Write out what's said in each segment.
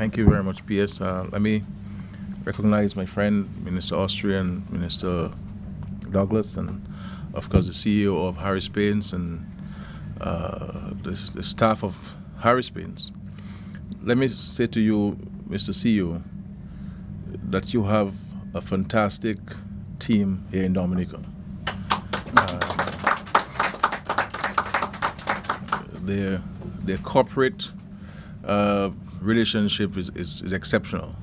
Thank you very much, PS. Let me recognize my friend, Minister Austria and Minister Douglas, and of course the CEO of Harris Paints and the staff of Harris Paints. Let me say to you, Mr. CEO, that you have a fantastic team here in Dominica. Their corporate relationship is exceptional.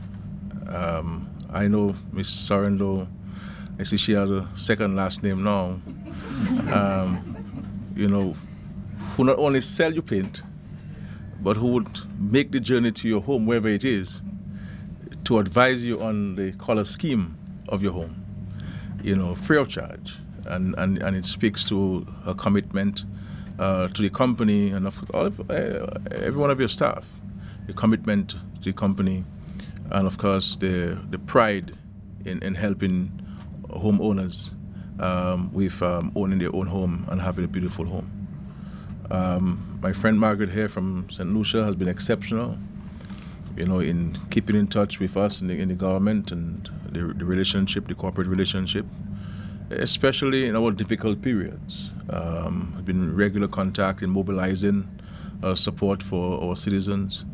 I know Miss Sorrento, I see she has a second last name now, you know, who not only sell you paint, but who would make the journey to your home, wherever it is, to advise you on the color scheme of your home, you know, free of charge. And it speaks to a commitment to the company and every one of your staff, the commitment to the company, and of course the pride in helping homeowners with owning their own home and having a beautiful home. My friend Margaret here from St. Lucia has been exceptional, you know, in keeping in touch with us in the government and the relationship, the corporate relationship, especially in our difficult periods. Been regular contact in mobilizing support for our citizens.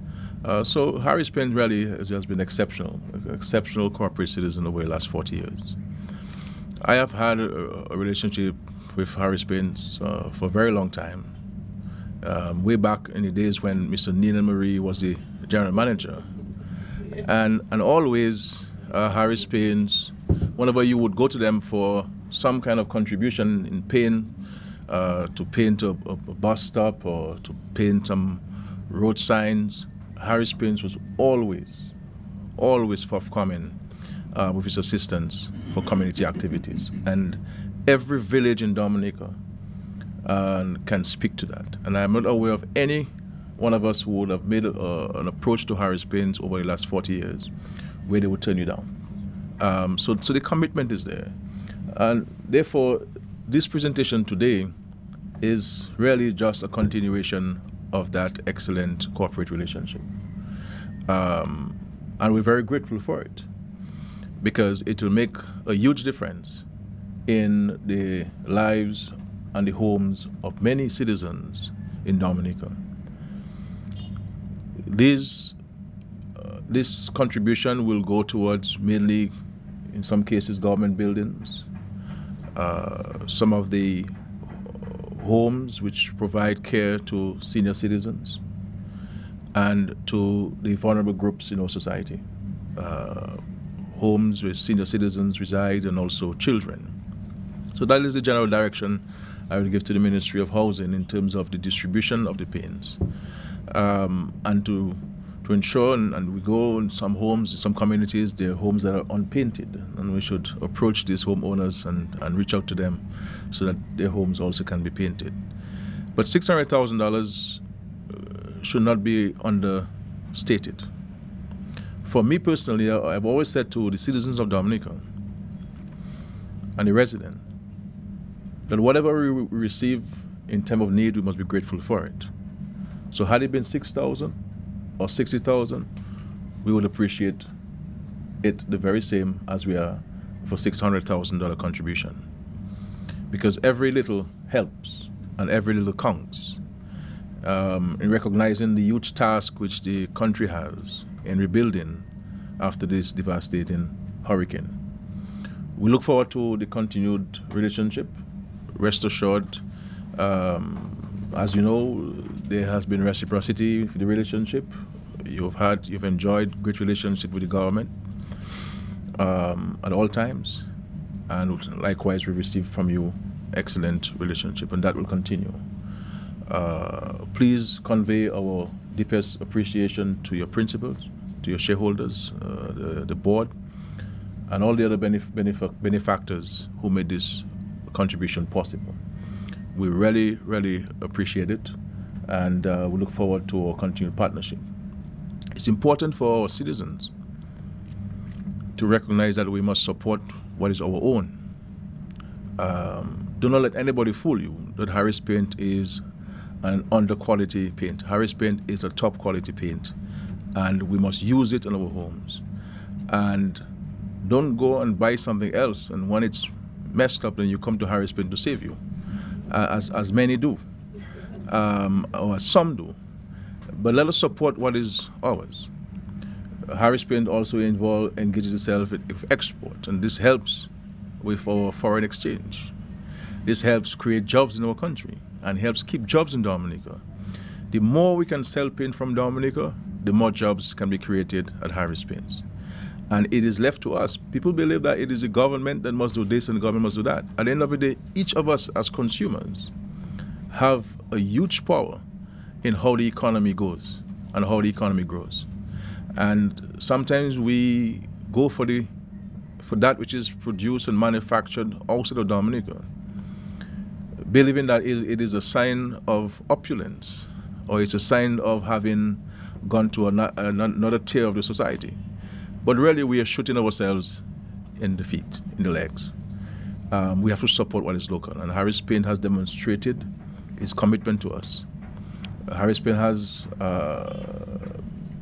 So Harris Paint really has been exceptional corporate citizen over the last 40 years. I have had a relationship with Harris Paints for a very long time. Way back in the days when Mr. Nina Marie was the general manager. And always Harris Paints, whenever you would go to them for some kind of contribution in paint, to paint a bus stop or to paint some road signs, Harris Paints was always forthcoming with his assistance for community activities. And every village in Dominica can speak to that. And I'm not aware of any one of us who would have made an approach to Harris Paints over the last 40 years where they would turn you down. So the commitment is there. And therefore, this presentation today is really just a continuation of that excellent corporate relationship. And we're very grateful for it because it will make a huge difference in the lives and the homes of many citizens in Dominica. This contribution will go towards mainly, in some cases, government buildings, some of the homes which provide care to senior citizens and to the vulnerable groups in our society, homes where senior citizens reside and also children. So that is the general direction I will give to the Ministry of Housing in terms of the distribution of the paints, and to ensure, and we go in some homes, in some communities, there are homes that are unpainted, and we should approach these homeowners and reach out to them so that their homes also can be painted. But $600,000 should not be understated. For me personally, I've always said to the citizens of Dominica and the residents that whatever we receive in time of need, we must be grateful for it. So had it been 6,000 or 60,000, we would appreciate it the very same as we are for $600,000 contribution. Because every little helps and every little counts in recognizing the huge task which the country has in rebuilding after this devastating hurricane. We look forward to the continued relationship. Rest assured, as you know, there has been reciprocity for the relationship. You've enjoyed great relationship with the government at all times, and likewise we received from you excellent relationship, and that will continue. Please convey our deepest appreciation to your principals, to your shareholders, the board, and all the other benefactors who made this contribution possible. We really, really appreciate it, and we look forward to our continued partnership. It's important for our citizens to recognize that we must support what is our own. Do not let anybody fool you that Harris Paint is an under quality paint. Harris Paint is a top quality paint, and we must use it in our homes. And don't go and buy something else, and when it's messed up, then you come to Harris Paint to save you, as many do, or as some do. But let us support what is ours. Harris Paint also engages itself with export, and this helps with our foreign exchange. This helps create jobs in our country and helps keep jobs in Dominica. The more we can sell paint from Dominica, the more jobs can be created at Harris Paints. And it is left to us. People believe that it is the government that must do this and the government must do that. At the end of the day, each of us as consumers have a huge power in how the economy goes and how the economy grows. And sometimes we go for that which is produced and manufactured outside of Dominica, believing that it is a sign of opulence, or it's a sign of having gone to another tier of the society. But really, we are shooting ourselves in the feet, in the legs. We have to support what is local, and Harris Paint has demonstrated its commitment to us. Harris Paint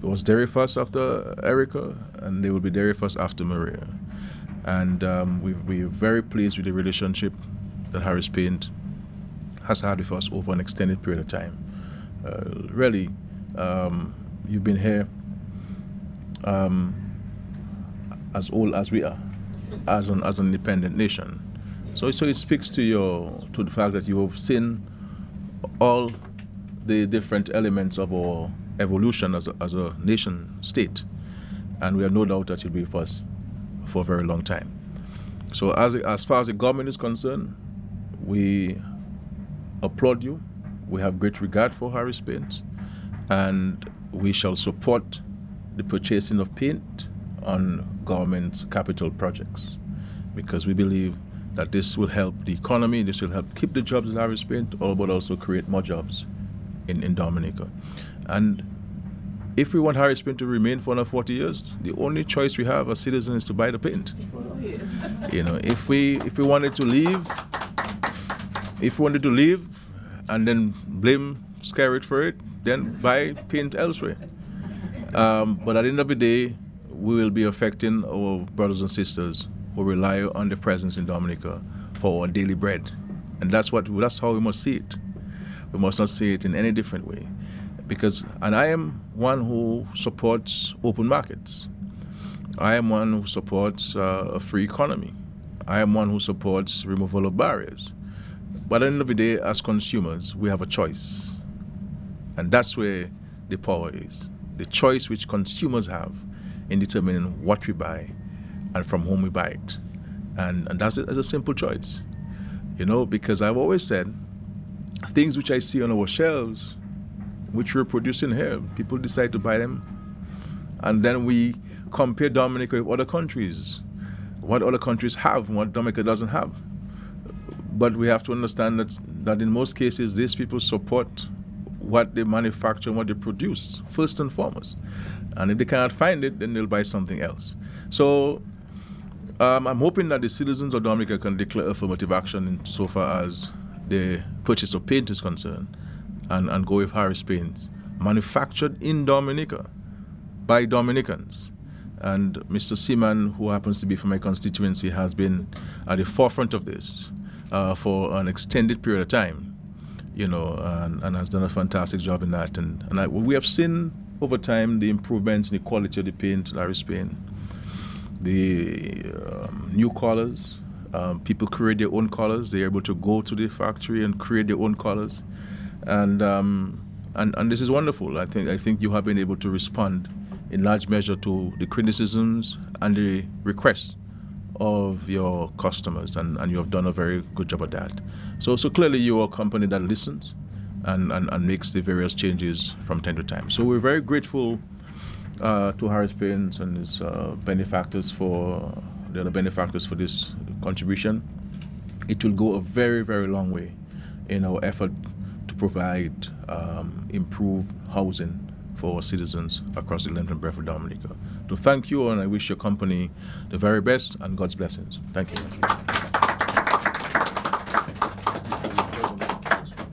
was dairy first after Erica, and they will be dairy first after Maria. And we're very pleased with the relationship that Harris Paint has had with us over an extended period of time. Really, you've been here as old as we are, as an independent nation. So it speaks to the fact that you have seen all the different elements of our evolution as a nation state, and we have no doubt that you'll be with us for a very long time. So as far as the government is concerned, we applaud you. We have great regard for Harris Paint, and we shall support the purchasing of paint on government capital projects, because we believe that this will help the economy, this will help keep the jobs in Harris Paint, but also create more jobs in Dominica. And if we want Harris Paint to remain for another 40 years, the only choice we have as citizens is to buy the paint. You know, if we wanted to leave, and then blame Skerrit for it, then buy paint elsewhere. But at the end of the day, we will be affecting our brothers and sisters who rely on the presence in Dominica for our daily bread. And that's how we must see it. We must not see it in any different way. And I am one who supports open markets. I am one who supports a free economy. I am one who supports removal of barriers. But at the end of the day, as consumers, we have a choice. And that's where the power is. The choice which consumers have in determining what we buy and from whom we buy it. And that's a simple choice. You know, because I've always said, things which I see on our shelves, which we're producing here, people decide to buy them. And then we compare Dominica with other countries, what other countries have and what Dominica doesn't have. But we have to understand that in most cases, these people support what they manufacture and what they produce, first and foremost. And if they cannot find it, then they'll buy something else. So I'm hoping that the citizens of Dominica can declare affirmative action insofar as the purchase of paint is concerned, and go with Harris Paints, manufactured in Dominica by Dominicans. And Mr. Seaman, who happens to be from my constituency, has been at the forefront of this for an extended period of time, you know, and has done a fantastic job in that. And we have seen over time the improvements in the quality of the paint, Harris Paint, the new colors. People create their own colors. They're able to go to the factory and create their own colors, and this is wonderful. I think you have been able to respond in large measure to the criticisms and the requests of your customers, and you have done a very good job at that. So clearly you are a company that listens and makes the various changes from time to time. So we're very grateful to Harris Paints and its benefactors for the other benefactors for this contribution. It will go a very, very long way in our effort to provide improved housing for our citizens across the length and breadth of Dominica. To thank you, and I wish your company the very best and God's blessings. Thank you.